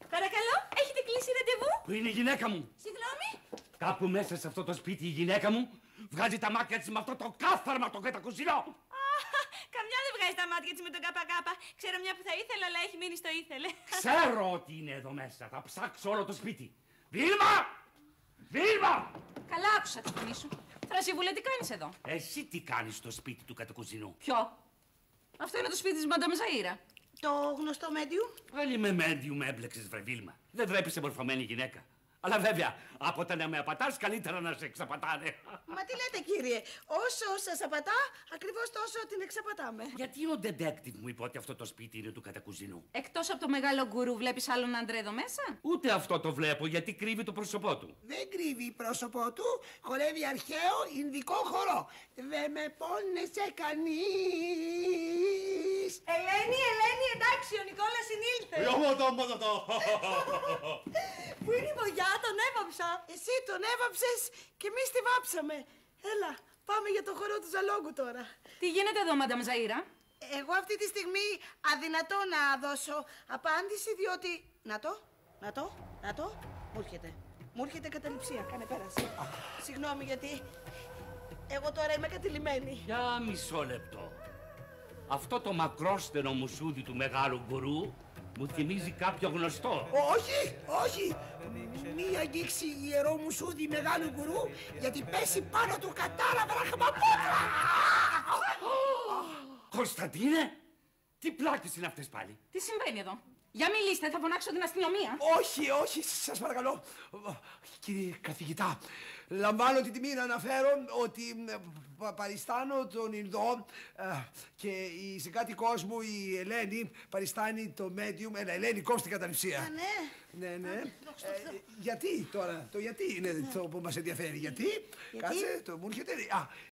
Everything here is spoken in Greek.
Παρακαλώ, έχετε κλείσει ραντεβού? Πού είναι η γυναίκα μου? Συγγνώμη. Κάπου μέσα σε αυτό το σπίτι η γυναίκα μου βγάζει τα μάτια της με αυτό το κάθαρμα το κατακουζινό. Καμιά δεν βγάζει τα μάτια της με τον καπακάπα. Ξέρω μια που θα ήθελα, αλλά έχει μείνει στο ήθελε. Ξέρω ότι είναι εδώ μέσα. Θα ψάξω όλο το σπίτι. Βίλμα! Βίλμα! Καλά άκουσα τη φωνή σου. Θρασίβουλε, τι κάνεις εδώ? Εσύ τι κάνεις στο σπίτι του κατακουζινού? Ποιο? Αυτό είναι το σπίτι της Μαντάμ Ζαΐρα. Το γνωστό medium. Πάλι με medium έμπλεξες, βρε Βίλμα. Δεν βλέπεις μορφωμένη γυναίκα. Αλλά βέβαια, από όταν με απατάς, καλύτερα να σε εξαπατάνε. Μα τι λέτε, κύριε, όσο σας απατά, ακριβώς τόσο την εξαπατάμε. Γιατί ο detective μου είπε ότι αυτό το σπίτι είναι του κατακουζινού? Εκτός από το μεγάλο γκουρού, βλέπεις άλλον άντρα εδώ μέσα? Ούτε αυτό το βλέπω, γιατί κρύβει το πρόσωπό του. Δεν κρύβει πρόσωπό του, χορεύει αρχαίο Ινδικό χορό. Δεν με πόνεσε κανείς. Ελένη, εντάξει, ο Νικόλας συνήλθε. Πού είναι η Μπογιά, τον έβαψα. Εσύ τον έβαψες και εμείς τη βάψαμε. Έλα, πάμε για το χορό του Ζαλόγκου τώρα. Τι γίνεται εδώ, Μαντάμ Ζαΐρα? Εγώ αυτή τη στιγμή αδυνατό να δώσω απάντηση, διότι... Να το, μου έρχεται καταληψία, κάνε πέραση. Συγγνώμη γιατί εγώ τώρα είμαι κατηλημένη. Για μισό λεπτό. Αυτό το μακρόστενο μουσούδι του μεγάλου γκουρού μου θυμίζει κάποιο γνωστό. Όχι, μη αγγίξει ιερό μουσούδι μεγάλου γκουρού, γιατί πέσει πάνω του κατάλαβα ραχμαπότρα. Κωνσταντίνε, τι πλάκες είναι αυτές πάλι? Τι συμβαίνει εδώ? Για μιλήστε, θα φωνάξω την αστυνομία. Όχι, σας παρακαλώ. Κύριε καθηγητά, λαμβάνω την τιμή να αναφέρω ότι παριστάνω τον Ινδό και η συγκάτοικός μου, η Ελένη, παριστάνει το medium. Ελένη, κόψτε την καταληψία. Ναι. Γιατί τώρα, το γιατί είναι το που μας ενδιαφέρει. Γιατί, κάτσε, το μου έρχεται.